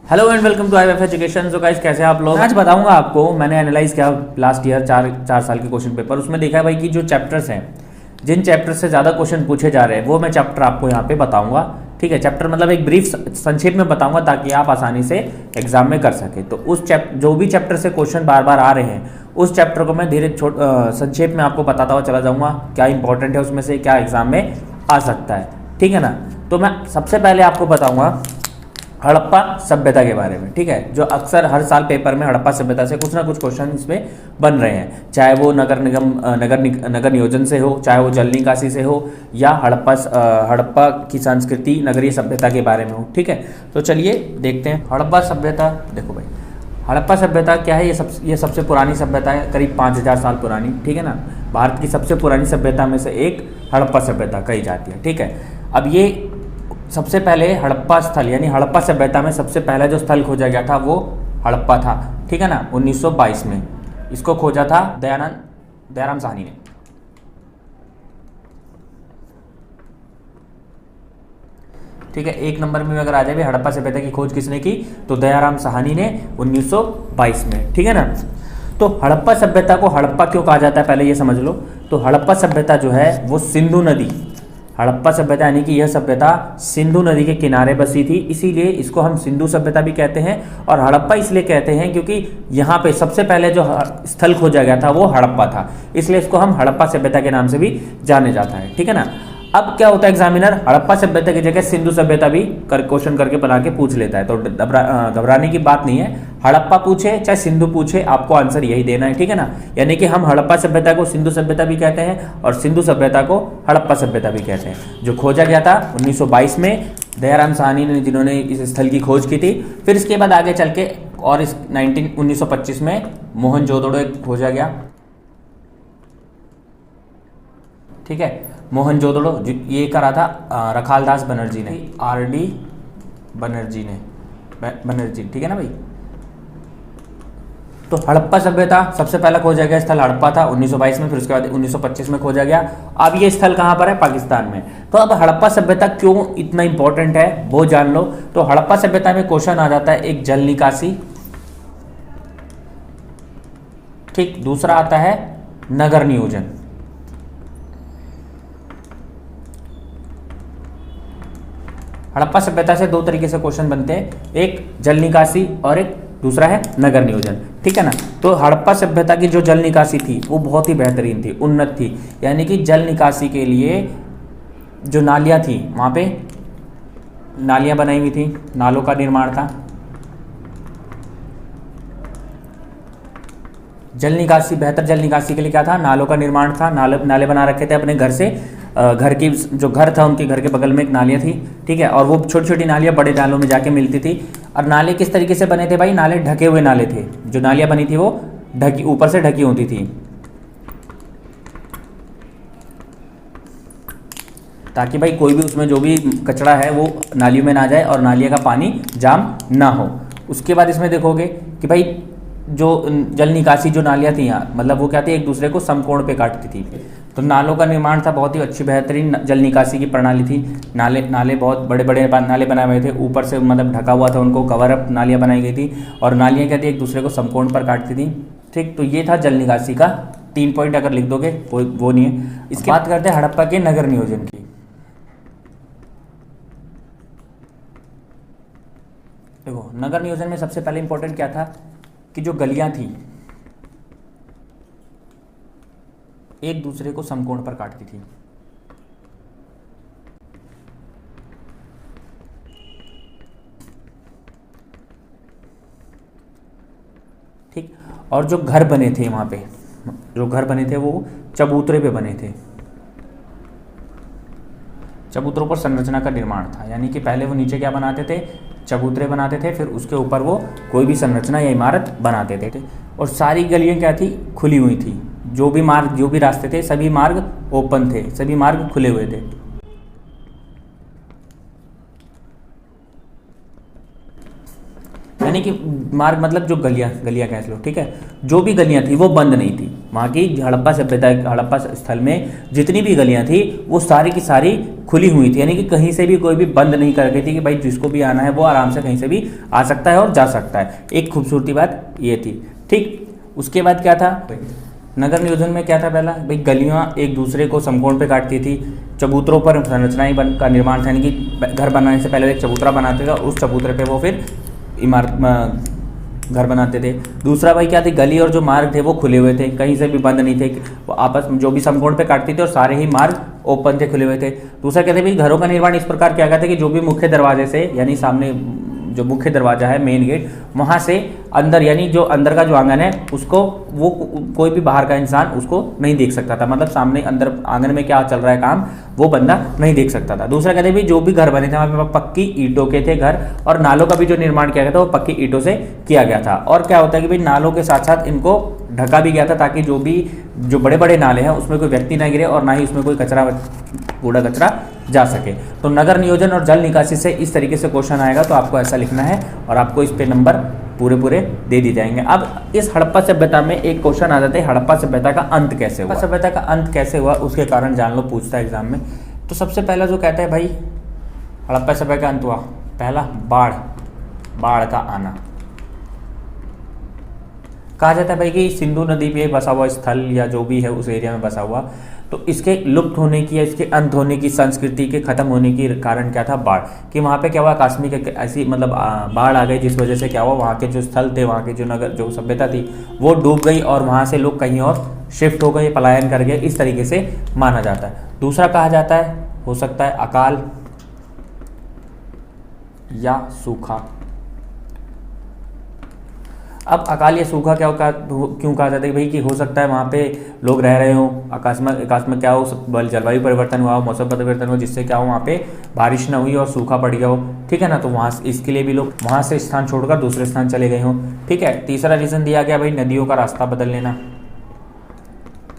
Hello and welcome to IIF education. So guys, कैसे हैं आप लोग? आज बताऊंगा आपको, मैंने एनालाइज किया लास्ट ईयर चार साल के क्वेश्चन पेपर। उसमें देखा है भाई कि जो चैप्टर्स हैं, जिन चैप्टर से ज़्यादा क्वेश्चन पूछे जा रहे हैं वो मैं चैप्टर आपको यहाँ पे बताऊंगा। ठीक है, चैप्टर मतलब एक ब्रीफ संक्षेप में बताऊंगा ताकि आप आसानी से एग्जाम में कर सके। तो उस जो भी चैप्टर से क्वेश्चन बार बार आ रहे हैं उस चैप्टर को मैं धीरे संक्षेप में आपको बताता हुआ चला जाऊँगा, क्या इंपॉर्टेंट है उसमें से, क्या एग्जाम में आ सकता है। ठीक है ना। तो मैं सबसे पहले आपको बताऊँगा हड़प्पा सभ्यता के बारे में। ठीक है, जो अक्सर हर साल पेपर में हड़प्पा सभ्यता से कुछ ना कुछ क्वेश्चन इसमें बन रहे हैं, चाहे वो नगर नियोजन से हो, चाहे वो जल निकासी से हो, या हड़प्पा की संस्कृति नगरीय सभ्यता के बारे में हो। ठीक है, तो चलिए देखते हैं हड़प्पा सभ्यता। देखो भाई, हड़प्पा सभ्यता क्या है? ये सबसे पुरानी सभ्यता है, करीब 5000 साल पुरानी। ठीक है ना। भारत की सबसे पुरानी सभ्यता में से एक हड़प्पा सभ्यता कही जाती है। ठीक है, अब ये सबसे पहले हड़प्पा स्थल यानी हड़प्पा सभ्यता में सबसे पहला जो स्थल खोजा गया था वो हड़प्पा था। ठीक है ना, 1922 में इसको खोजा था दयाराम साहनी ने। ठीक है, एक नंबर में अगर आ जाए हड़प्पा सभ्यता की खोज किसने की, तो दयाराम साहनी ने 1922 में। ठीक है ना। तो हड़प्पा सभ्यता को हड़प्पा क्यों कहा जाता है, पहले ये समझ लो। तो हड़प्पा सभ्यता जो है वो सिंधु नदी, हड़प्पा सभ्यता यानी कि यह सभ्यता सिंधु नदी के किनारे बसी थी, इसीलिए इसको हम सिंधु सभ्यता भी कहते हैं। और हड़प्पा इसलिए कहते हैं क्योंकि यहाँ पे सबसे पहले जो स्थल खोजा गया था वो हड़प्पा था, इसलिए इसको हम हड़प्पा सभ्यता के नाम से भी जाने जाता है। ठीक है ना। अब क्या होता है, एग्जामिनर हड़प्पा सभ्यता की जगह सिंधु सभ्यता भी क्वेश्चन करके बना के पूछ लेता है, तो घबराने की बात नहीं है। हड़प्पा पूछे चाहे सिंधु पूछे, आपको आंसर यही देना है। ठीक है ना। यानी कि हम हड़प्पा सभ्यता को सिंधु सभ्यता भी कहते हैं और सिंधु सभ्यता को हड़प्पा सभ्यता भी कहते हैं। जो खोजा गया था 1922 में दयाराम साहनी ने, जिन्होंने इस स्थल की खोज की थी। फिर इसके बाद आगे चल के और इस 1925 में मोहनजोदड़ो खोजा गया। ठीक है, मोहनजोदड़ो ये करा था रखालदास बनर्जी ने, RD बनर्जी। ठीक है ना भाई। तो हड़प्पा सभ्यता सबसे पहला खोजा गया स्थल हड़प्पा था 1922 में, फिर उसके बाद 1925 में खोजा गया। अब ये स्थल कहाँ पर है? पाकिस्तान में। तो अब हड़प्पा सभ्यता क्यों इतना इंपॉर्टेंट है वो जान लो। तो हड़प्पा सभ्यता में क्वेश्चन आ जाता है एक जल निकासी, ठीक, दूसरा आता है नगर नियोजन। हड़प्पा सभ्यता से दो तरीके से क्वेश्चन बनते हैं, एक जल निकासी और एक दूसरा है नगर नियोजन। ठीक है ना। तो हड़प्पा सभ्यता की जो जल निकासी थी वो बहुत ही बेहतरीन थी, उन्नत थी। यानी कि जल निकासी के लिए जो नालियाँ थी, वहाँ पे नालियाँ बनाई हुई थी, नालों का निर्माण था। बेहतर जल निकासी के लिए क्या था? नालों का निर्माण था। नाले बना रखे थे अपने घर से, घर की जो घर था उनके घर के बगल में एक नालियाँ थी। ठीक है, और वो छोटी छोटी नालियाँ बड़े नालों में जाके मिलती थी। और नाले किस तरीके से बने थे भाई? नाले ढके हुए नाले थे। जो नालियाँ बनी थी वो ऊपर से ढकी होती थी, ताकि भाई कोई भी उसमें जो भी कचरा है वो नालियों में ना जाए और नालियों का पानी जाम ना हो। उसके बाद इसमें देखोगे कि भाई जो जल निकासी जो नालियाँ थी यहाँ, मतलब वो क्या थी, एक दूसरे को समकोण पे काटती थी। तो नालों का निर्माण था, बहुत ही अच्छी बेहतरीन जल निकासी की प्रणाली थी। नाले बहुत बड़े बड़े नाले बनाए हुए थे, ऊपर से मतलब ढका हुआ था, उनको कवर अप नालियाँ बनाई गई थी। और नालियाँ क्या थी, एक दूसरे को समकोण पर काटती थी। ठीक, तो ये था जल निकासी का 3 पॉइंट, अगर लिख दोगे वो नहीं है। इसकी बात करते हैं हड़प्पा के नगर नियोजन की। देखो, नगर नियोजन में सबसे पहले इंपॉर्टेंट क्या था कि जो गलियां थी एक दूसरे को समकोण पर काटती थी। ठीक, और जो घर बने थे वहां पे, जो घर बने थे वो चबूतरे पे बने थे। चबूतरों पर संरचना का निर्माण था, यानी कि पहले वो नीचे क्या बनाते थे? चबूतरे बनाते थे, फिर उसके ऊपर वो कोई भी संरचना या इमारत बनाते थे। और सारी गलियां क्या थी? खुली हुई थी। जो भी रास्ते थे, सभी मार्ग ओपन थे, सभी मार्ग खुले हुए थे। यानी कि मार्ग मतलब जो गलियाँ कह लो, ठीक है, जो भी गलियाँ थी वो बंद नहीं थी। वहाँ की हड़प्पा सभ्यता, हड़प्पा स्थल में जितनी भी गलियाँ थी वो सारी की सारी खुली हुई थी, यानी कि कहीं से भी कोई भी बंद नहीं कर गई थी कि भाई जिसको भी आना है वो आराम से कहीं से भी आ सकता है और जा सकता है। एक खूबसूरती बात ये थी, ठीक। उसके बाद क्या था, नगर नियोजन में क्या था, पहला भाई गलियाँ एक दूसरे को समकोण पे काटती थी, चबूतरों पर संरचनाएं का निर्माण था, यानी कि घर बनाने से पहले एक चबूतरा बनाते थे और उस चबूतरे पे वो फिर इमारत घर बनाते थे। दूसरा भाई क्या थी, गली और जो मार्ग थे वो खुले हुए थे, कहीं से भी बंद नहीं थे, वो आपस में जो भी समकोण पे काटते थे और सारे ही मार्ग ओपन थे, खुले हुए थे। दूसरा कहते भाई घरों का निर्माण इस प्रकार किया गया था कि जो भी मुख्य दरवाजे से, यानी सामने जो मुख्य दरवाजा है मेन गेट, वहाँ से अंदर, यानी जो अंदर का जो आंगन है उसको वो कोई भी बाहर का इंसान उसको नहीं देख सकता था, मतलब सामने अंदर आंगन में क्या चल रहा है काम वो बंदा नहीं देख सकता था। दूसरा कहते हैं जो भी घर बने थे वहाँ पे पक्की ईंटों के थे घर, और नालों का भी जो निर्माण किया गया था वो पक्की ईंटों से किया गया था। और क्या होता है कि भाई नालों के साथ साथ इनको ढका भी गया था ताकि जो बड़े बड़े नाले हैं उसमें कोई व्यक्ति ना गिरे और ना ही उसमें कोई कूड़ा कचरा जा सके। तो नगर नियोजन और जल निकासी से इस तरीके से क्वेश्चन आएगा, तो आपको ऐसा लिखना है और आपको इस पे नंबर पूरे दे दी जाएंगे। अब इस हड़प्पा सभ्यता में एक क्वेश्चन आ जाता है, हड़प्पा सभ्यता का अंत कैसे हुआ। सभ्यता का अंत कैसे हुआ उसके कारण जान लो, पूछता है एग्जाम में। तो सबसे पहला जो कहता है भाई हड़प्पा सभ्यता का अंत हुआ, पहला बाढ़ का आना। कहा जाता है भाई कि सिंधु नदी पे बसा हुआ स्थल या जो भी है उस एरिया में बसा हुआ, तो इसके लुप्त होने की या इसके अंत होने की, संस्कृति के खत्म होने की कारण क्या था, बाढ़। कि वहाँ पे क्या हुआ, आकस्मिक ऐसी मतलब बाढ़ आ गई जिस वजह से क्या हुआ, वहाँ के जो स्थल थे, वहाँ के जो नगर जो सभ्यता थी वो डूब गई और वहाँ से लोग कहीं और शिफ्ट हो गए, पलायन कर गए, इस तरीके से माना जाता है। दूसरा कहा जाता है हो सकता है अकाल या सूखा। अब अकाल या सूखा क्यों कहा जाता है भाई कि हो सकता है वहाँ पे लोग रह रहे हों, अकस्मात क्या हो, जलवायु परिवर्तन हुआ हो, मौसम परिवर्तन हुआ, जिससे क्या हो वहाँ पे बारिश ना हुई और सूखा पड़ गया हो, ठीक है ना। तो वहाँ इसके लिए भी लोग वहाँ से स्थान छोड़कर दूसरे स्थान चले गए हों, ठीक है। तीसरा रीज़न दिया गया भाई नदियों का रास्ता बदल लेना।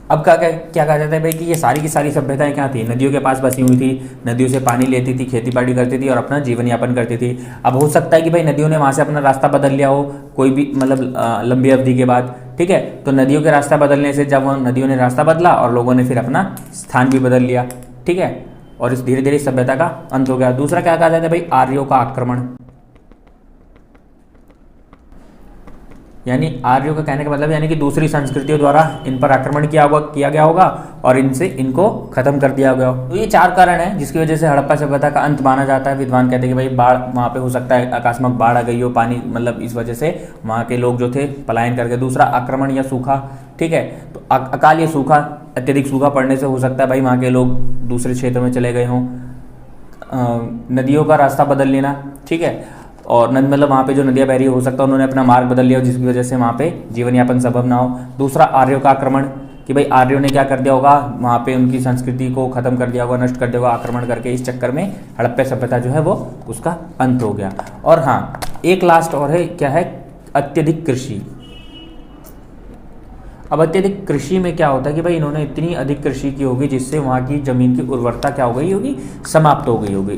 अब क्या कहा जाता है भाई कि ये सारी की सारी सभ्यताएं क्या थी, नदियों के पास बसी हुई थी, नदियों से पानी लेती थी, खेती बाड़ी करती थी और अपना जीवन यापन करती थी। अब हो सकता है कि भाई नदियों ने वहाँ से अपना रास्ता बदल लिया हो कोई भी मतलब लंबी अवधि के बाद, ठीक है। तो नदियों के रास्ता बदलने से जब नदियों ने रास्ता बदला और लोगों ने फिर अपना स्थान भी बदल लिया, ठीक है, और इस धीरे धीरे सभ्यता का अंत हो गया। दूसरा क्या कहा जाता है भाई आर्यों का आक्रमण, यानी आर्यों का कहने का मतलब यानी कि दूसरी संस्कृतियों द्वारा इन पर आक्रमण किया गया होगा और इनको खत्म कर दिया गया। तो ये चार कारण हैं जिसकी वजह से हड़प्पा सभ्यता का अंत माना जाता है। विद्वान कहते हैं कि भाई बाढ़ वहाँ पे हो सकता है, अकस्मात बाढ़ आ गई हो, पानी मतलब इस वजह से वहाँ के लोग जो थे पलायन करके। दूसरा आक्रमण या सूखा, ठीक है। तो अकाल या सूखा, अत्यधिक सूखा पड़ने से हो सकता है भाई वहाँ के लोग दूसरे क्षेत्र में चले गए हों। नदियों का रास्ता बदल लेना, ठीक है, और मतलब वहाँ पे जो नदियाँ बह रही हो सकता है उन्होंने अपना मार्ग बदल लिया जिसकी वजह से वहाँ पे जीवन यापन संभव ना हो। दूसरा आर्यों का आक्रमण, कि भाई आर्यों ने क्या कर दिया होगा, वहाँ पे उनकी संस्कृति को खत्म कर दिया होगा, नष्ट कर दिया होगा आक्रमण करके, इस चक्कर में हड़प्पा सभ्यता जो है वो उसका अंत हो गया। और हाँ, एक लास्ट और है, क्या है, अत्यधिक कृषि। अब अत्यधिक कृषि में क्या होता है कि भाई इन्होंने इतनी अधिक कृषि की होगी जिससे वहाँ की ज़मीन की उर्वरता क्या हो गई होगी, समाप्त हो गई होगी।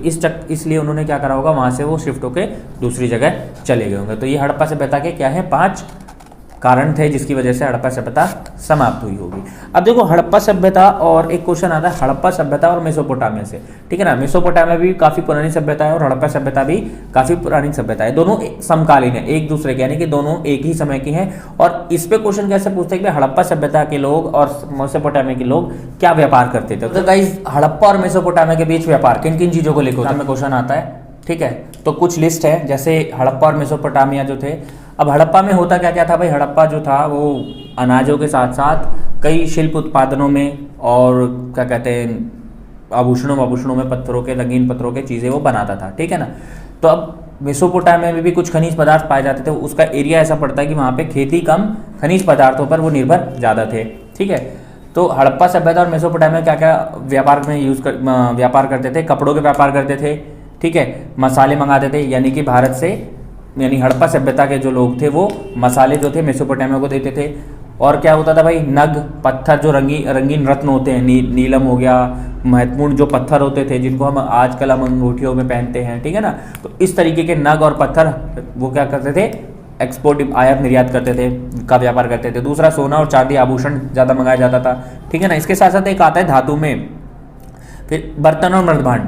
इसलिए उन्होंने क्या करा होगा, वहाँ से वो शिफ्ट होकर दूसरी जगह चले गए होंगे। तो ये हड़प्पा सभ्यता के क्या है, 5 कारण थे जिसकी वजह से हड़प्पा सभ्यता समाप्त हुई होगी। अब देखो हड़प्पा सभ्यता और एक क्वेश्चन आता है हड़प्पा सभ्यता और मेसोपोटामिया से, ठीक है ना। मेसोपोटामिया भी काफ़ी पुरानी सभ्यता है और हड़प्पा सभ्यता भी काफ़ी पुरानी सभ्यता है। दोनों समकालीन है एक दूसरे के, यानी कि दोनों एक ही समय की हैं। और इस पे क्वेश्चन कैसे पूछते हैं कि हड़प्पा सभ्यता के लोग और मेसोपोटामिया के लोग क्या व्यापार करते थे। तो गाइस हड़प्पा और मेसोपोटामिया के बीच व्यापार किन किन चीज़ों को लेकर में क्वेश्चन आता है, ठीक है। तो कुछ लिस्ट है, जैसे हड़प्पा और मेसोपोटामिया जो थे। अब हड़प्पा में होता क्या क्या था भाई, हड़प्पा जो था वो अनाजों के साथ साथ कई शिल्प उत्पादनों में और क्या कहते हैं आभूषणों में पत्थरों के, रंगीन पत्थरों के चीज़ें वो बनाता था, ठीक है ना। तो अब मेसोपोटामिया में भी कुछ खनिज पदार्थ पाए जाते थे। उसका एरिया ऐसा पड़ता है कि वहाँ पे खेती कम, खनिज पदार्थों पर वो निर्भर ज़्यादा थे, ठीक है। तो हड़प्पा सभ्यता और मेसोपोटामिया क्या क्या व्यापार में व्यापार करते थे, कपड़ों के व्यापार करते थे, ठीक है, मसाले मंगाते थे, यानी कि भारत से, यानी हड़प्पा सभ्यता के जो लोग थे वो मसाले जो थे मेसोपोटामिया को देते थे। और क्या होता था भाई, नग, पत्थर जो रंगीन रत्न होते हैं, नीलम हो गया, महत्वपूर्ण जो पत्थर होते थे जिनको हम आजकल अंगूठियों में पहनते हैं, ठीक है ना। तो इस तरीके के नग और पत्थर वो क्या करते थे, एक्सपोर्ट आयात निर्यात करते थे, का व्यापार करते थे। दूसरा सोना और चांदी आभूषण ज़्यादा मंगाया जाता था, ठीक है ना। इसके साथ साथ एक आता है धातु में, फिर बर्तन और मृदभांड,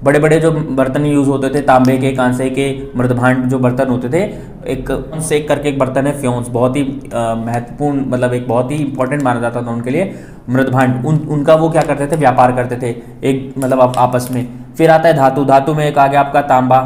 बड़े बड़े जो बर्तन यूज़ होते थे, तांबे के, कांसे के, मृदभांड जो बर्तन होते थे, एक सेक करके एक बर्तन है फ्योंस, बहुत ही महत्वपूर्ण, मतलब एक बहुत ही इंपॉर्टेंट माना जाता था उनके लिए मृदभांड। उनका वो क्या करते थे, व्यापार करते थे एक, मतलब आपस में। फिर आता है धातु, धातु में एक आ गया आपका तांबा,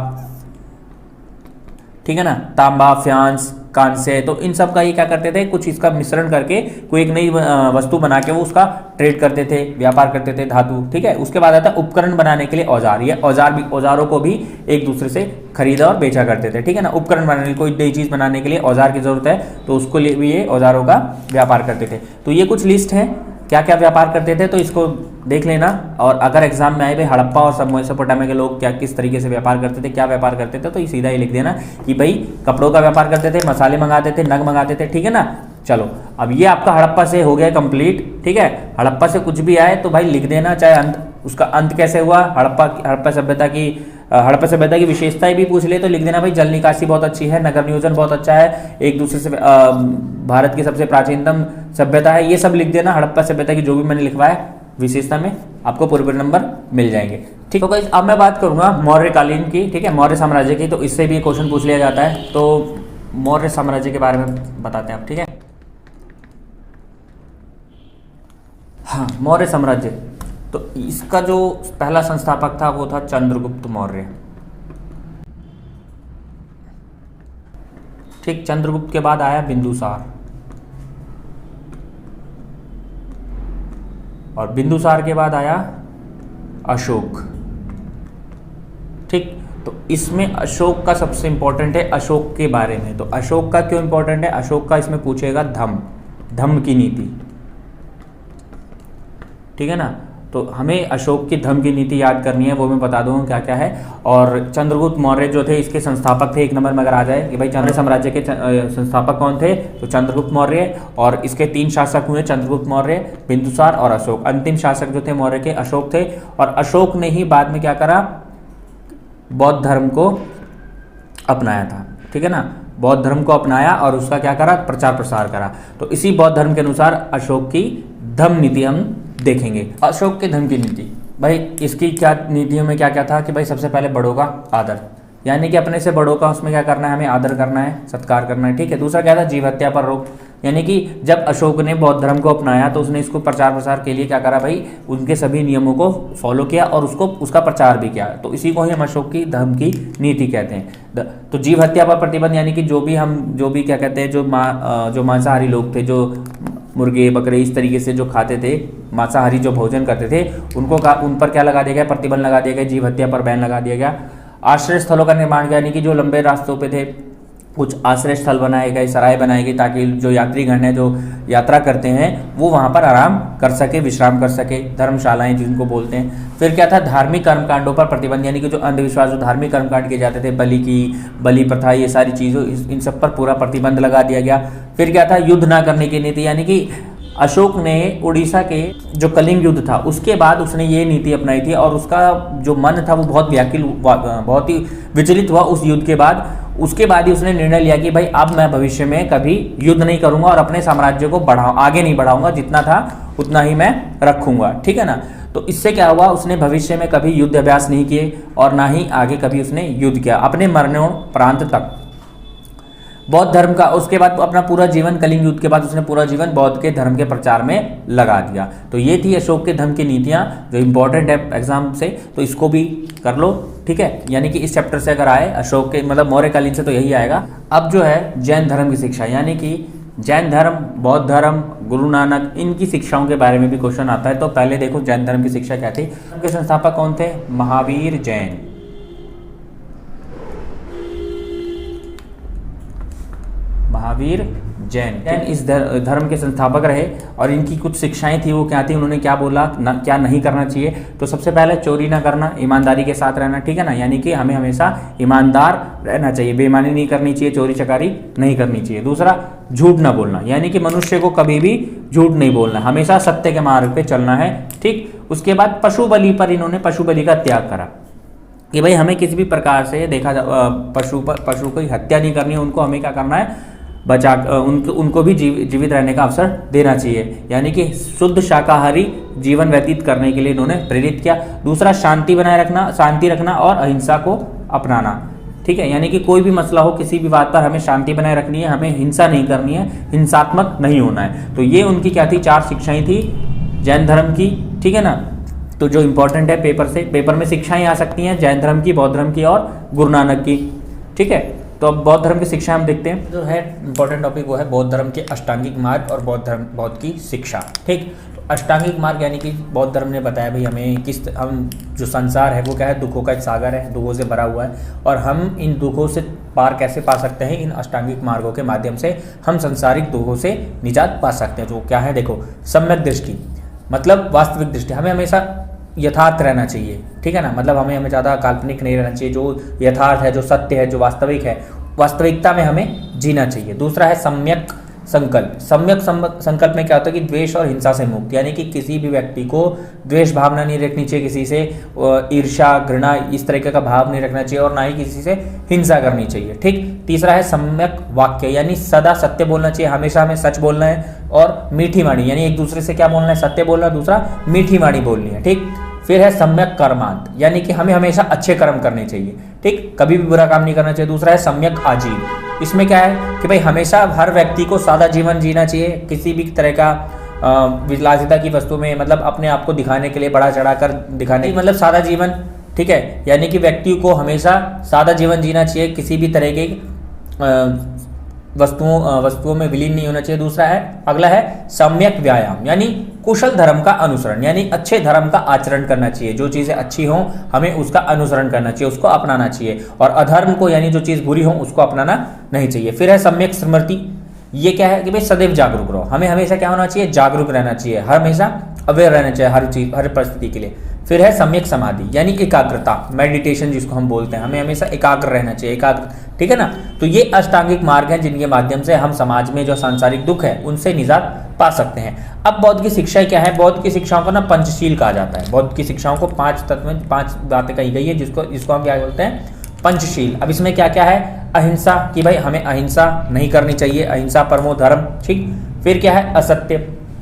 ठीक है ना, तांबा, फ्यांस, कांस्य, तो इन सब का ये क्या करते थे, कुछ इसका मिश्रण करके कोई एक नई वस्तु बना के वो उसका ट्रेड करते थे, व्यापार करते थे, धातु, ठीक है। उसके बाद आता है उपकरण बनाने के लिए औजार, ये औजारों को भी एक दूसरे से खरीदा और बेचा करते थे, ठीक है ना। उपकरण बनाने के लिए, कोई नई चीज़ बनाने के लिए औजार की जरूरत है तो उसको लिए भी ये औजारों का व्यापार करते थे। तो ये कुछ लिस्ट है क्या क्या व्यापार करते थे, तो इसको देख लेना। और अगर एग्जाम में आए भाई हड़प्पा और मेसोपोटामिया के लोग क्या किस तरीके से व्यापार करते थे, क्या व्यापार करते थे, तो ये सीधा ही लिख देना कि भाई कपड़ों का व्यापार करते थे, मसाले मंगाते थे, नग मंगाते थे, ठीक है ना। चलो अब ये आपका हड़प्पा से हो गया कंप्लीट, ठीक है। हड़प्पा से कुछ भी आए तो भाई लिख देना, चाहे अंत, उसका अंत कैसे हुआ, हड़प्पा सभ्यता की विशेषताएं भी पूछ ले तो लिख देना भाई जल निकासी बहुत अच्छी है, नगर नियोजन बहुत अच्छा है, एक दूसरे से भारत की सबसे प्राचीनतम सभ्यता है, ये सब लिख देना। हड़प्पा सभ्यता की जो भी मैंने लिखवाया विशेषता में आपको पूरे नंबर मिल जाएंगे, ठीक है। अब मैं बात करूंगा मौर्यकालीन की, ठीक है, मौर्य साम्राज्य की, तो इससे भी क्वेश्चन पूछ लिया जाता है। तो मौर्य साम्राज्य के बारे में बताते हैं आप, ठीक है। हाँ, मौर्य साम्राज्य, तो इसका जो पहला संस्थापक था वो था चंद्रगुप्त मौर्य, ठीक। चंद्रगुप्त के बाद आया बिंदुसार, और बिंदुसार के बाद आया अशोक, ठीक। तो इसमें अशोक का सबसे इंपॉर्टेंट है, अशोक के बारे में। तो अशोक का क्यों इंपॉर्टेंट है, अशोक का इसमें पूछेगा धम्म की नीति, ठीक है ना। तो हमें अशोक की धम्म की नीति याद करनी है, वो मैं बता दूंगा क्या क्या है। और चंद्रगुप्त मौर्य जो थे इसके संस्थापक थे, एक नंबर में अगर आ जाए कि भाई चंद्र साम्राज्य के संस्थापक कौन थे, तो चंद्रगुप्त मौर्य। और इसके 3 शासक हुए, चंद्रगुप्त मौर्य, बिंदुसार और अशोक। अंतिम शासक जो थे मौर्य के अशोक थे, और अशोक ने ही बाद में क्या करा, बौद्ध धर्म को अपनाया था, ठीक है ना। बौद्ध धर्म को अपनाया और उसका क्या करा, प्रचार प्रसार करा। तो इसी बौद्ध धर्म के अनुसार अशोक की धम्म नीति हम देखेंगे। अशोक की धम्म की नीति, भाई इसकी क्या नीतियों में क्या क्या था कि भाई सबसे पहले बड़ों का आदर, यानी कि अपने से बड़ों का उसमें क्या करना है, हमें आदर करना है, सत्कार करना है, ठीक है। दूसरा क्या था, जीव हत्या पर रोक, यानी कि जब अशोक ने बौद्ध धर्म को अपनाया तो उसने इसको प्रचार प्रसार के लिए क्या करा भाई, उनके सभी नियमों को फॉलो किया और उसका प्रचार भी किया। तो इसी को ही हम अशोक की धम्म की नीति कहते हैं। तो जीव हत्या पर प्रतिबंध, यानी कि जो भी क्या कहते हैं, जो मांसाहारी लोग थे, जो मुर्गे बकरे इस तरीके से जो खाते थे, मांसाहारी जो भोजन करते थे, उन पर क्या लगा दिया गया, प्रतिबंध लगा दिया गया, जीव हत्या पर बैन लगा दिया गया। आश्रय स्थलों का निर्माण किया, यानी कि जो लंबे रास्तों पे थे कुछ आश्रय स्थल बनाए गए, सराय बनाई गई, ताकि जो यात्रीगण हैं, जो यात्रा करते हैं, वो वहाँ पर आराम कर सके, विश्राम कर सके, धर्मशालाएं जिनको बोलते हैं। फिर क्या था, धार्मिक कर्मकांडों पर प्रतिबंध, यानी कि जो अंधविश्वास, जो धार्मिक कर्मकांड किए जाते थे, बलि प्रथा, ये सारी चीज़ों, इन सब पर पूरा प्रतिबंध लगा दिया गया। फिर क्या था, युद्ध ना करने की नीति, यानी कि अशोक ने उड़ीसा के जो कलिंग युद्ध था उसके बाद उसने ये नीति अपनाई थी, और उसका जो मन था वो बहुत व्याकुल, बहुत ही विचलित हुआ उस युद्ध के बाद। उसके बाद ही उसने निर्णय लिया कि भाई अब मैं भविष्य में कभी युद्ध नहीं करूंगा और अपने साम्राज्य को आगे नहीं बढ़ाऊंगा, जितना था उतना ही मैं रखूंगा, ठीक है ना। तो इससे क्या हुआ, उसने भविष्य में कभी युद्ध अभ्यास नहीं किए और ना ही आगे कभी उसने युद्ध किया अपने मरणोपरांत तक। बौद्ध धर्म का उसके बाद अपना पूरा जीवन, कलिंग युद्ध के बाद उसने पूरा जीवन बौद्ध के धर्म के प्रचार में लगा दिया। तो ये थी अशोक के धर्म की नीतियां जो इंपॉर्टेंट है एग्जाम से, तो इसको भी कर लो, ठीक है। यानी कि इस चैप्टर से अगर आए अशोक के, मतलब मौर्यकालीन से, तो यही आएगा। अब जो है जैन धर्म की शिक्षा, यानी कि जैन धर्म, बौद्ध धर्म, गुरु नानक, इनकी शिक्षाओं के बारे में भी क्वेश्चन आता है। तो पहले देखो जैन धर्म की शिक्षा क्या थी। उनके संस्थापक कौन थे, महावीर जैन। महावीर जैन इस धर्म के संस्थापक रहे, और इनकी कुछ शिक्षाएं थी, वो क्या थी, उन्होंने क्या बोला, क्या नहीं करना चाहिए। तो सबसे पहले चोरी ना करना, ईमानदारी के साथ रहना, ठीक है ना, यानी कि हमें हमेशा ईमानदार रहना चाहिए, बेईमानी नहीं करनी चाहिए, चोरी चकारी नहीं करनी चाहिए। दूसरा, झूठ ना बोलना, यानी कि मनुष्य को कभी भी झूठ नहीं बोलना, हमेशा सत्य के मार्ग पे चलना है, ठीक। उसके बाद पशु बलि पर इन्होंने पशु बलि का त्याग करा, कि भाई हमें किसी भी प्रकार से पशु की हत्या नहीं करनी है, उनको हमें क्या करना है, उनको भी जीवित रहने का अवसर देना चाहिए, यानी कि शुद्ध शाकाहारी जीवन व्यतीत करने के लिए इन्होंने प्रेरित किया। दूसरा, शांति रखना और अहिंसा को अपनाना, ठीक है, यानी कि कोई भी मसला हो, किसी भी बात पर हमें शांति बनाए रखनी है, हमें हिंसा नहीं करनी है, हिंसात्मक नहीं होना है। तो ये उनकी क्या थी, 4 शिक्षाएं थी जैन धर्म की, ठीक है ना। तो जो इंपॉर्टेंट है पेपर में शिक्षाएं आ सकती हैं जैन धर्म की, बौद्ध धर्म की और गुरु नानक की, ठीक है। तो अब बौद्ध धर्म की शिक्षा हम देखते हैं। जो है इंपॉर्टेंट टॉपिक वो है बौद्ध धर्म के अष्टांगिक मार्ग और बौद्ध की शिक्षा, ठीक। तो अष्टांगिक मार्ग यानी कि बौद्ध धर्म ने बताया भाई हमें हम जो संसार है वो क्या है, दुखों का एक सागर है, दुखों से भरा हुआ है, और हम इन दुखों से पार कैसे पा सकते हैं, इन अष्टांगिक मार्गों के माध्यम से हम संसारिक दुखों से निजात पा सकते हैं। जो क्या है, देखो, सम्यक दृष्टि मतलब वास्तविक दृष्टि, हमें हमेशा यथार्थ रहना चाहिए, ठीक है ना, मतलब हमें ज़्यादा काल्पनिक नहीं रहना चाहिए, जो यथार्थ है, जो सत्य है, जो वास्तविक है, वास्तविकता में हमें जीना चाहिए। दूसरा है सम्यक संकल्प। सम्यक संकल्प में क्या होता है कि द्वेष और हिंसा से मुक्त, यानी कि किसी भी व्यक्ति को द्वेष भावना नहीं रखनी चाहिए, किसी से ईर्ष्या घृणा इस तरीके का भाव नहीं रखना चाहिए, और ना ही किसी से हिंसा करनी चाहिए, ठीक। तीसरा है सम्यक वाक्य, यानी सदा सत्य बोलना चाहिए, हमेशा हमें सच बोलना है, और मीठी वाणी, यानी एक दूसरे से क्या बोलना है, सत्य बोलना, दूसरा मीठी वाणी बोलनी है, ठीक। फिर है सम्यक कर्मांत, यानी कि हमें हमेशा अच्छे कर्म करने चाहिए, ठीक, कभी भी बुरा काम नहीं करना चाहिए। दूसरा है सम्यक आजीव, इसमें क्या है कि भाई हमेशा हर व्यक्ति को सादा जीवन जीना चाहिए, किसी भी तरह का विलासिता की वस्तु में, मतलब अपने आप को दिखाने के लिए बढ़ा चढ़ाकर दिखाने, मतलब सादा जीवन, ठीक है, यानी कि व्यक्ति को हमेशा सादा जीवन जीना चाहिए, किसी भी तरह के वस्तुओं में विलीन नहीं होना चाहिए। दूसरा है, अगला है सम्यक व्यायाम, यानी कुशल धर्म का अनुसरण, यानी अच्छे धर्म का आचरण करना चाहिए, जो चीज़ें अच्छी हों हमें उसका अनुसरण करना चाहिए, उसको अपनाना चाहिए, और अधर्म को यानी जो चीज़ बुरी हो उसको अपनाना नहीं चाहिए। फिर है सम्यक स्मृति, ये क्या है कि भाई सदैव जागरूक रहो, हमें हमेशा क्या होना चाहिए, जागरूक रहना चाहिए, हमेशा अवेयर रहना चाहिए हर चीज हर परिस्थिति के लिए। फिर है सम्यक समाधि, यानी एकाग्रता, मेडिटेशन जिसको हम बोलते हैं, हमें हमेशा एकाग्र रहना चाहिए, एकाग्र, ठीक है ना। तो ये अष्टांगिक मार्ग हैं जिनके माध्यम से हम समाज में जो सांसारिक दुख है उनसे निजात पा सकते हैं। अब बौद्ध की शिक्षा क्या है, बौद्ध की शिक्षाओं को ना पंचशील कहा जाता है, बौद्ध की शिक्षाओं को 5 तत्व 5 बातें कही गई है, जिसको हम क्या बोलते हैं, पंचशील। अब इसमें क्या क्या है, अहिंसा, कि भाई हमें अहिंसा नहीं करनी चाहिए, अहिंसा परमो धर्म, ठीक। फिर क्या है, असत्य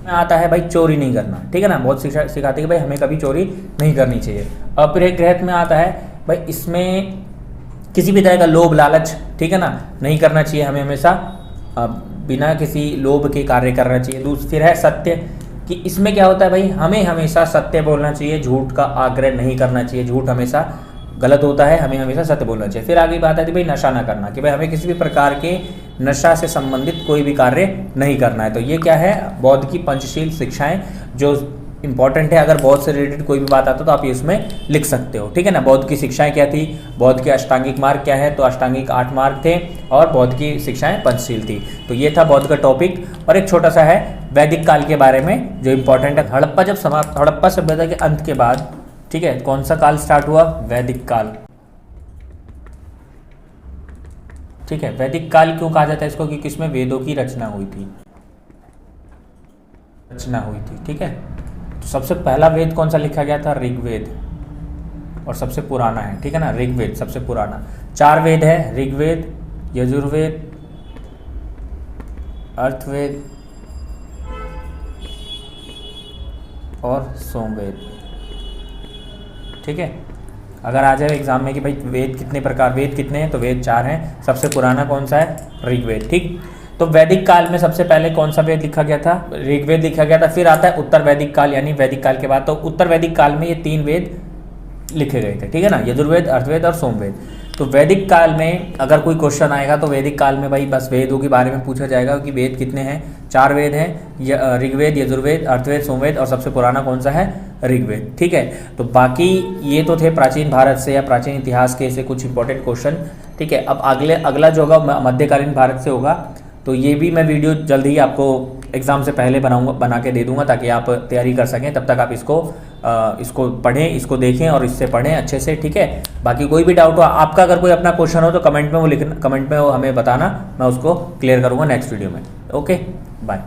में आता है भाई चोरी नहीं करना, ठीक है ना, बहुत शिक्षा सिखाती है कि भाई हमें कभी चोरी नहीं करनी चाहिए। अपरिग्रह में आता है भाई इसमें किसी भी तरह का लोभ लालच, ठीक है ना, नहीं करना चाहिए, हमें हमेशा बिना किसी लोभ के कार्य करना चाहिए। फिर है सत्य, कि इसमें क्या होता है भाई हमें हमेशा सत्य बोलना चाहिए, झूठ का आग्रह नहीं करना चाहिए, झूठ हमेशा गलत होता है, हमें हमेशा सत्य बोलना चाहिए। फिर आगे बात आती है भाई नशा ना करना, कि भाई हमें किसी भी प्रकार के नशा से संबंधित कोई भी कार्य नहीं करना है। तो ये क्या है, बौद्ध की पंचशील शिक्षाएं जो इंपॉर्टेंट है, अगर बौद्ध से रिलेटेड कोई भी बात आता है तो आप इसमें लिख सकते हो, ठीक है ना। बौद्ध की शिक्षाएं क्या थी, बौद्ध के अष्टांगिक मार्ग क्या है, तो अष्टांगिक 8 मार्ग थे, और बौद्ध की शिक्षाएं पंचशील थी। तो ये था बौद्ध का टॉपिक। और एक छोटा सा है वैदिक काल के बारे में जो इंपॉर्टेंट है। हड़प्पा जब समाप्त, हड़प्पा सभ्यता के अंत के बाद, ठीक है, कौन सा काल स्टार्ट हुआ, वैदिक काल, ठीक है। वैदिक काल क्यों कहा जाता है इसको, क्योंकि इसमें वेदों की रचना हुई थी, ठीक है। तो सबसे पहला वेद कौन सा लिखा गया था, ऋग्वेद, और सबसे पुराना है, ठीक है ना, ऋग्वेद सबसे पुराना। 4 वेद है, ऋग्वेद, यजुर्वेद, अर्थवेद और सोमवेद, ठीक है। अगर आ जाए एग्जाम में कि भाई वेद कितने हैं, तो वेद 4 हैं, सबसे पुराना कौन सा है, ऋग्वेद, ठीक। तो वैदिक काल में सबसे पहले कौन सा वेद लिखा गया था, ऋग्वेद लिखा गया था। फिर आता है उत्तर वैदिक काल, यानी वैदिक काल के बाद। तो उत्तर वैदिक काल में ये 3 वेद लिखे गए थे, ठीक है ना, यजुर्वेद, अर्थवेद और सोमवेद। तो वैदिक काल में अगर कोई क्वेश्चन आएगा तो वैदिक काल में भाई बस वेदों के बारे में पूछा जाएगा कि वेद कितने हैं, 4 वेद हैं, ऋग्वेद, यजुर्वेद, अर्थवेद, सोमवेद, और सबसे पुराना कौन सा है, ऋग्वेद, ठीक है। तो बाकी ये तो थे प्राचीन भारत से या प्राचीन इतिहास के ऐसे कुछ इंपॉर्टेंट क्वेश्चन, ठीक है। अब अगला जो होगा मध्यकालीन भारत से होगा, तो ये भी मैं वीडियो जल्द ही आपको एग्ज़ाम से पहले बना के दे दूंगा, ताकि आप तैयारी कर सकें। तब तक आप इसको पढ़ें, इसको देखें और इससे पढ़ें अच्छे से, ठीक है। बाकी कोई भी डाउट हो, आपका अगर कोई अपना क्वेश्चन हो तो कमेंट में वो हमें बताना, मैं उसको क्लियर करूँगा नेक्स्ट वीडियो में। Okay, bye.